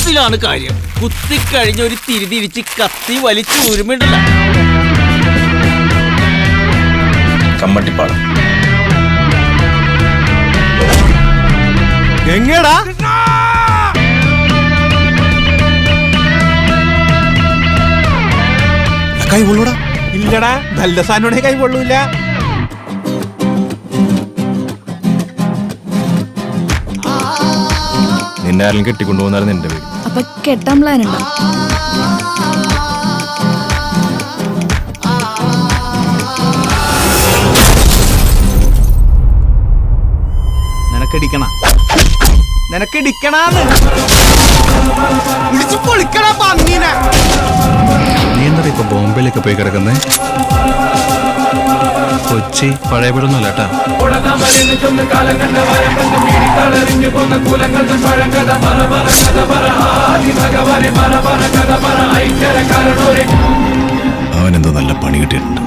കുത്തിലാണ് കാര്യം. കുത്തിക്കഴിഞ്ഞ ഒരു തിരിതിരിച്ച് കത്തി വലിച്ചു ഊരുമിണ്ടല്ല. കമ്മട്ടിപ്പാടം എങ്ങടാ കൈ കൊള്ളൂടാ? ഇല്ലടാ, നല്ല സാധനമാണെ കൈ കൊള്ളൂല. നിന്നെ ആരെങ്കിലും കെട്ടിക്കൊണ്ടുപോകുന്നാലും നിന്റെ പേര്. അപ്പൊ കെട്ടാൻ പ്ലാൻ ഉണ്ടോ? നിനക്കിടിക്കണാന്ന് ഇടിച്ചു പൊളിക്കണ പന്നീനെ. നീ എന്താ ഇപ്പൊ ബോംബെയിലൊക്കെ പോയി കിടക്കുന്നേ? കൊച്ചി പഴയപെടുന്നല്ല കേട്ടാ. അവനെന്തോ നല്ല പണി കിട്ടിയിട്ടുണ്ട്.